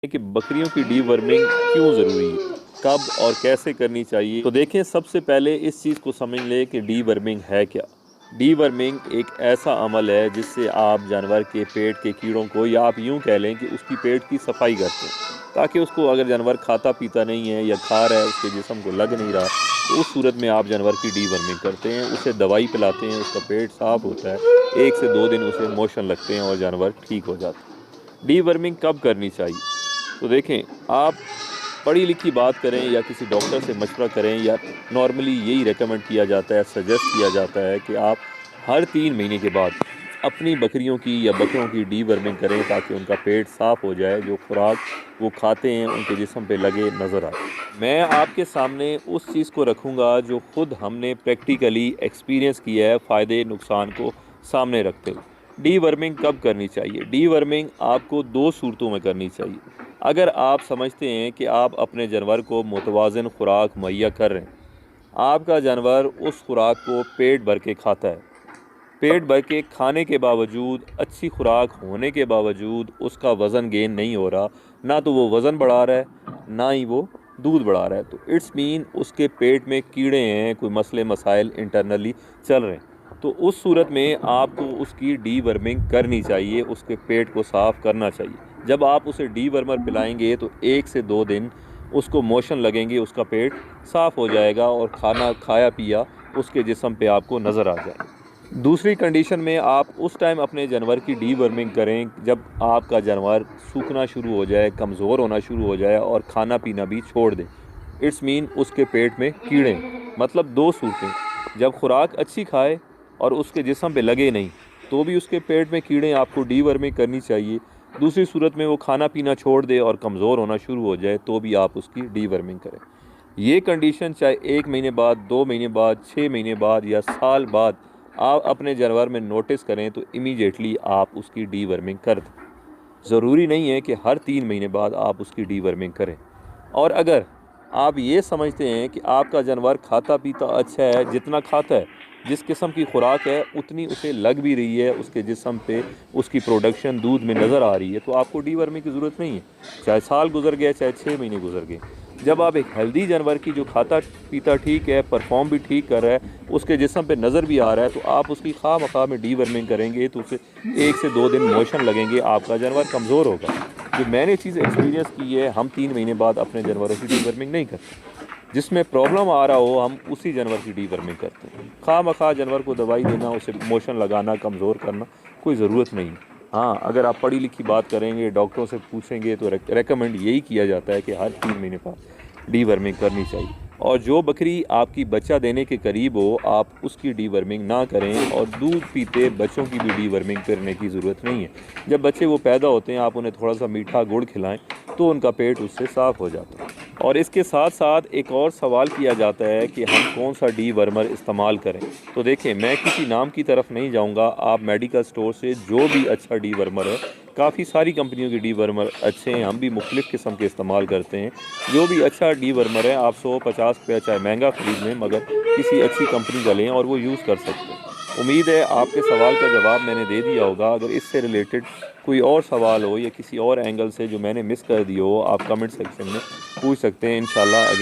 कि बकरियों की डीवर्मिंग क्यों ज़रूरी है, कब और कैसे करनी चाहिए। तो देखें, सबसे पहले इस चीज़ को समझ लें कि डीवर्मिंग है क्या। डीवर्मिंग एक ऐसा अमल है जिससे आप जानवर के पेट के कीड़ों को, या आप यूं कह लें कि उसकी पेट की सफाई करते हैं, ताकि उसको, अगर जानवर खाता पीता नहीं है या खा रहा है उसके जिस्म को लग नहीं रहा, तो उस सूरत में आप जानवर की डीवर्मिंग करते हैं, उसे दवाई पिलाते हैं, उसका पेट साफ़ होता है, 1 से 2 दिन उसे मोशन लगते हैं और जानवर ठीक हो जाता है। डीवर्मिंग कब करनी चाहिए? तो देखें, आप पढ़ी लिखी बात करें या किसी डॉक्टर से मशवरा करें, या नॉर्मली यही रेकमेंड किया जाता है, सजेस्ट किया जाता है कि आप हर 3 महीने के बाद अपनी बकरियों की या बकरों की डीवर्मिंग करें, ताकि उनका पेट साफ़ हो जाए, जो खुराक वो खाते हैं उनके जिस्म पे लगे नज़र आए। मैं आपके सामने उस चीज़ को रखूँगा जो खुद हमने प्रैक्टिकली एक्सपीरियंस किया है, फ़ायदे नुकसान को सामने रखते हुए। डीवर्मिंग कब करनी चाहिए? डीवर्मिंग आपको 2 सूरतों में करनी चाहिए। अगर आप समझते हैं कि आप अपने जानवर को मुतवाज़िन खुराक मुहैया कर रहे हैं, आपका जानवर उस खुराक को पेट भर के खाता है, पेट भर के खाने के बावजूद, अच्छी खुराक होने के बावजूद उसका वज़न गेन नहीं हो रहा, ना तो वो वज़न बढ़ा रहा है, ना ही वो दूध बढ़ा रहा है, तो इट्स मीन उसके पेट में कीड़े हैं, कोई मसले मसाइल इंटरनली चल रहे हैं। तो उस सूरत में आपको उसकी डीवर्मिंग करनी चाहिए, उसके पेट को साफ़ करना चाहिए। जब आप उसे डीवर्मर पिलाएंगे तो 1 से 2 दिन उसको मोशन लगेंगे, उसका पेट साफ़ हो जाएगा और खाना खाया पिया उसके जिस्म पे आपको नज़र आ जाएगा। दूसरी कंडीशन में आप उस टाइम अपने जानवर की डीवर्मिंग करें जब आपका जानवर सूखना शुरू हो जाए, कमज़ोर होना शुरू हो जाए और खाना पीना भी छोड़ दे। इट्स मीन उसके पेट में कीड़े, मतलब 2 सूरतें, जब खुराक अच्छी खाए और उसके जिस्म पे लगे नहीं, तो भी उसके पेट में कीड़े, आपको डीवर्मिंग करनी चाहिए। दूसरी सूरत में वो खाना पीना छोड़ दे और कमज़ोर होना शुरू हो जाए, तो भी आप उसकी डीवर्मिंग करें। ये कंडीशन चाहे 1 महीने बाद, 2 महीने बाद, 6 महीने बाद या साल बाद आप अपने जानवर में नोटिस करें, तो इमीडिएटली आप उसकी डीवर्मिंग कर दें। ज़रूरी नहीं है कि हर 3 महीने बाद आप उसकी डीवर्मिंग करें। और अगर आप ये समझते हैं कि आपका जानवर खाता पीता अच्छा है, जितना खाता है, जिस किस्म की खुराक है उतनी उसे लग भी रही है, उसके जिस्म पे उसकी प्रोडक्शन दूध में नज़र आ रही है, तो आपको डीवर्मिंग की ज़रूरत नहीं है। चाहे साल गुजर गया, चाहे 6 महीने गुजर गए, जब आप एक हेल्दी जानवर की, जो खाता पीता ठीक है, परफॉर्म भी ठीक कर रहा है, उसके जिस्म पे नज़र भी आ रहा है, तो आप उसकी खा मखा में डीवर्मिंग करेंगे तो उसे 1 से 2 दिन मोशन लगेंगे, आपका जानवर कमज़ोर होगा। जो मैंने चीज़ एक्सपीरियंस की है, हम 3 महीने बाद अपने जानवरों की डीवर्मिंग नहीं करते। जिसमें प्रॉब्लम आ रहा हो हम उसी जानवर की डीवर्मिंग करते हैं। खा मखा जानवर को दवाई देना, उसे मोशन लगाना, कमज़ोर करना, कोई ज़रूरत नहीं है। हाँ, अगर आप पढ़ी लिखी बात करेंगे, डॉक्टरों से पूछेंगे, तो रेकमेंड यही किया जाता है कि हर 3 महीने बाद डीवर्मिंग करनी चाहिए। और जो बकरी आपकी बच्चा देने के करीब हो, आप उसकी डीवर्मिंग ना करें, और दूध पीते बच्चों की भी डीवर्मिंग करने की ज़रूरत नहीं है। जब बच्चे वो पैदा होते हैं, आप उन्हें थोड़ा सा मीठा गुड़ खिलाएं, तो उनका पेट उससे साफ़ हो जाता है। और इसके साथ साथ एक और सवाल किया जाता है कि हम कौन सा डीवर्मर इस्तेमाल करें। तो देखें, मैं किसी नाम की तरफ नहीं जाऊंगा, आप मेडिकल स्टोर से जो भी अच्छा डीवर्मर है, काफ़ी सारी कंपनियों के डीवर्मर अच्छे हैं, हम भी मुख्तलिफ़ किस्म के इस्तेमाल करते हैं। जो भी अच्छा डीवर्मर है, आप 100-50 रुपया चाहे महंगा ख़रीद लें, मगर किसी अच्छी कंपनी का लें और वो यूज़ कर सकते हैं। उम्मीद है आपके सवाल का जवाब मैंने दे दिया होगा। अगर इससे रिलेटेड कोई और सवाल हो या किसी और एंगल से जो मैंने मिस कर दिया हो, आप कमेंट सेक्शन में पूछ सकते हैं। इंशाल्लाह अगेन